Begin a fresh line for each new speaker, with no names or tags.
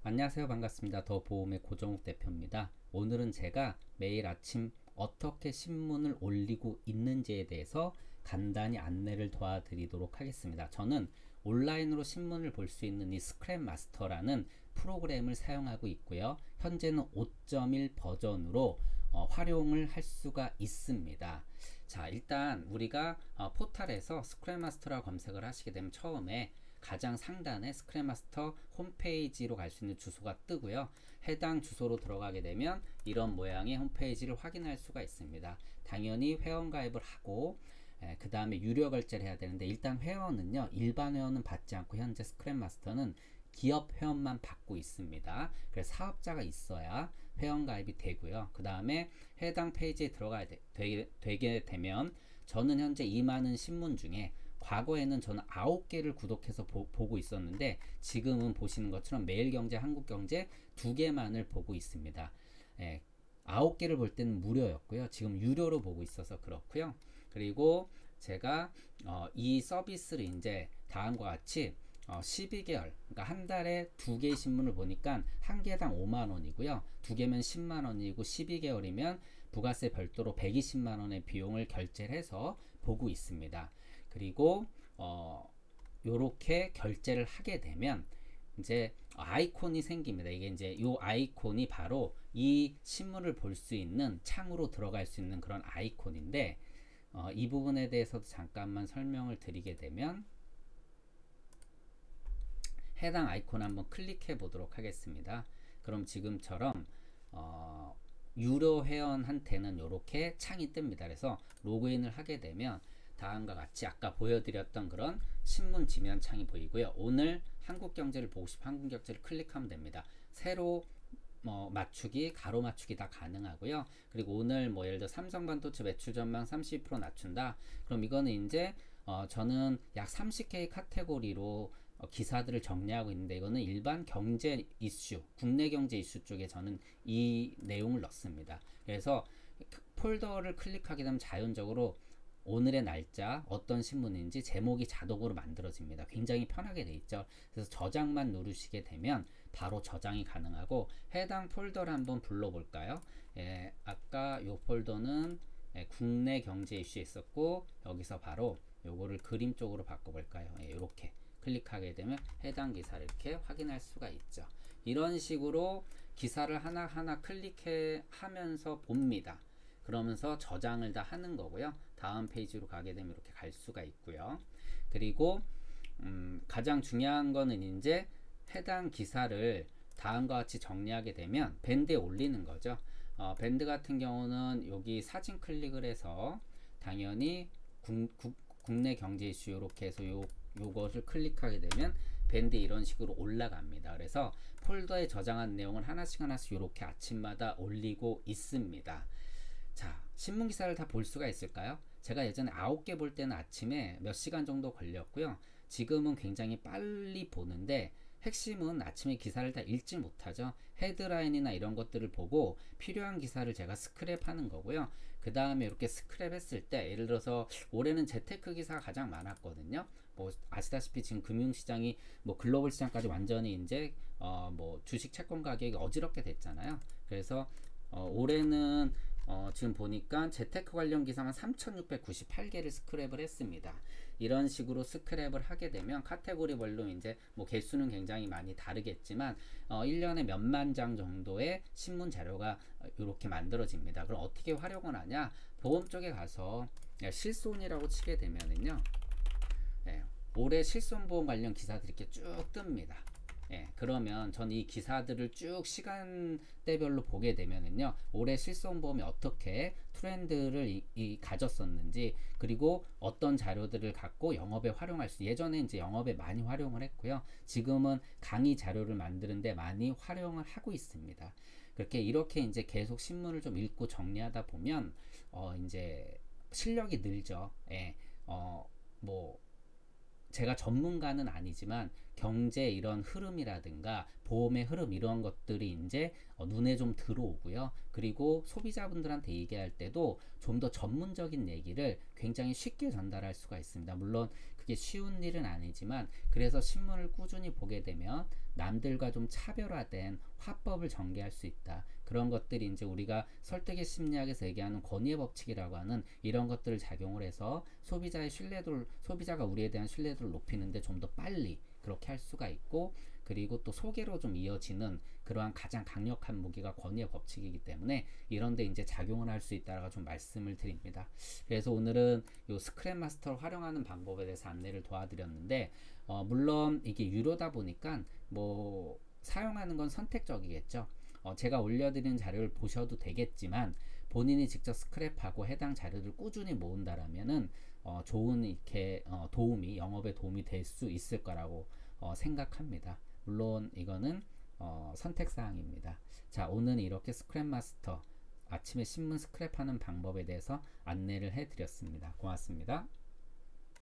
안녕하세요. 반갑습니다. 더 보험의 고정욱 대표입니다. 오늘은 제가 매일 아침 어떻게 신문을 올리고 있는지에 대해서 간단히 안내를 도와드리도록 하겠습니다. 저는 온라인으로 신문을 볼 수 있는 이 스크랩 마스터라는 프로그램을 사용하고 있고요. 현재는 5.1 버전으로 활용을 할 수가 있습니다. 자, 일단 우리가 포털에서 스크랩 마스터라고 검색을 하시게 되면 처음에 가장 상단에 스크랩마스터 홈페이지로 갈 수 있는 주소가 뜨고요. 해당 주소로 들어가게 되면 이런 모양의 홈페이지를 확인할 수가 있습니다. 당연히 회원가입을 하고 그 다음에 유료 결제를 해야 되는데, 일단 회원은요, 일반 회원은 받지 않고 현재 스크랩마스터는 기업 회원만 받고 있습니다. 그래서 사업자가 있어야 회원 가입이 되고요. 그 다음에 해당 페이지에 들어가야 되게 되면, 저는 현재 이 많은 신문 중에 과거에는 저는 9개를 구독해서 보고 있었는데, 지금은 보시는 것처럼 매일경제, 한국경제 2개만을 보고 있습니다. 9개를 볼 때는 무료였고요. 지금 유료로 보고 있어서 그렇고요. 그리고 제가 이 서비스를 이제 다음과 같이 12개월, 그러니까 한 달에 2개의 신문을 보니까 한 개당 5만원이고요. 2개면 10만원이고 12개월이면 부가세 별도로 120만원의 비용을 결제를 해서 보고 있습니다. 그리고 요렇게 결제를 하게 되면 이제 아이콘이 생깁니다. 이게 이제 요 아이콘이 바로 이 신문을 볼 수 있는 창으로 들어갈 수 있는 그런 아이콘인데, 이 부분에 대해서도 잠깐만 설명을 드리게 되면, 해당 아이콘 한번 클릭해 보도록 하겠습니다. 그럼 지금처럼 유료 회원한테는 이렇게 창이 뜹니다. 그래서 로그인을 하게 되면 다음과 같이 아까 보여드렸던 그런 신문 지면 창이 보이고요. 오늘 한국경제를 보고 싶으면 한국경제를 클릭하면 됩니다. 세로 맞추기, 가로 맞추기 다 가능하고요. 그리고 오늘 예를 들어 삼성반도체 매출 전망 30% 낮춘다. 그럼 이거는 이제 저는 약 30개의 카테고리로 기사들을 정리하고 있는데, 이거는 일반 경제 이슈, 국내 경제 이슈 쪽에 저는 이 내용을 넣습니다. 그래서 폴더를 클릭하게 되면 자연적으로 오늘의 날짜, 어떤 신문인지 제목이 자동으로 만들어집니다. 굉장히 편하게 돼 있죠. 그래서 저장만 누르시게 되면 바로 저장이 가능하고, 해당 폴더를 한번 불러볼까요? 아까 요 폴더는 국내 경제 이슈에 있었고, 여기서 바로 요거를 그림 쪽으로 바꿔볼까요? 이렇게 클릭하게 되면 해당 기사를 이렇게 확인할 수가 있죠. 이런 식으로 기사를 하나하나 클릭해 하면서 봅니다. 그러면서 저장을 다 하는 거고요. 다음 페이지로 가게 되면 이렇게 갈 수가 있고요. 그리고 가장 중요한 거는 이제 해당 기사를 다음과 같이 정리하게 되면 밴드에 올리는 거죠. 밴드 같은 경우는 여기 사진 클릭을 해서 당연히 국내 경제 이슈 이렇게 해서 요것을 클릭하게 되면 밴드 이런 식으로 올라갑니다. 그래서 폴더에 저장한 내용을 하나씩 이렇게 아침마다 올리고 있습니다. 자, 신문 기사를 다 볼 수가 있을까요? 제가 예전에 9개 볼 때는 아침에 몇 시간 정도 걸렸고요. 지금은 굉장히 빨리 보는데, 핵심은 아침에 기사를 다 읽지 못하죠. 헤드라인이나 이런 것들을 보고 필요한 기사를 제가 스크랩 하는 거고요. 그 다음에 이렇게 스크랩 했을 때, 예를 들어서 올해는 재테크 기사가 가장 많았거든요. 아시다시피 지금 금융시장이 글로벌 시장까지 완전히 이제 주식 채권 가격이 어지럽게 됐잖아요. 그래서 올해는 지금 보니까 재테크 관련 기사만 3698개를 스크랩을 했습니다. 이런 식으로 스크랩을 하게 되면 카테고리별로 이제 개수는 굉장히 많이 다르겠지만 1년에 몇만 장 정도의 신문 자료가 이렇게 만들어집니다. 그럼 어떻게 활용을 하냐? 보험 쪽에 가서 실손이라고 치게 되면은요, 올해 실손보험 관련 기사들이 이렇게 쭉 뜹니다. 그러면 전 이 기사들을 쭉 시간대별로 보게 되면은요, 올해 실손보험이 어떻게 트렌드를 가졌었는지, 그리고 어떤 자료들을 갖고 영업에 활용할 수, 예전에 이제 영업에 많이 활용을 했고요. 지금은 강의 자료를 만드는데 많이 활용을 하고 있습니다. 이렇게 이제 계속 신문을 좀 읽고 정리하다 보면 이제 실력이 늘죠. 제가 전문가는 아니지만 경제 이런 흐름이라든가 보험의 흐름 이런 것들이 이제 눈에 좀 들어오고요. 그리고 소비자분들한테 얘기할 때도 좀 더 전문적인 얘기를 굉장히 쉽게 전달할 수가 있습니다. 물론 그게 쉬운 일은 아니지만, 그래서 신문을 꾸준히 보게 되면 남들과 좀 차별화된 화법을 전개할 수 있다. 그런 것들이 이제 우리가 설득의 심리학에서 얘기하는 권위의 법칙이라고 하는 이런 것들을 작용을 해서 소비자가 우리에 대한 신뢰도를 높이는데 좀 더 빨리 그렇게 할 수가 있고, 그리고 또 소개로 좀 이어지는 그러한 가장 강력한 무기가 권위의 법칙이기 때문에 이런데 이제 작용을 할 수 있다라고 좀 말씀을 드립니다. 그래서 오늘은 요 스크랩 마스터를 활용하는 방법에 대해서 안내를 도와드렸는데, 물론 이게 유료다 보니까 뭐 사용하는 건 선택적이겠죠. 제가 올려드리는 자료를 보셔도 되겠지만, 본인이 직접 스크랩하고 해당 자료를 꾸준히 모은다라면은 좋은 이렇게 영업에 도움이 될 수 있을 거라고 생각합니다. 물론 이거는 선택사항입니다. 자, 오늘 이렇게 스크랩 마스터 아침에 신문 스크랩하는 방법에 대해서 안내를 해드렸습니다. 고맙습니다.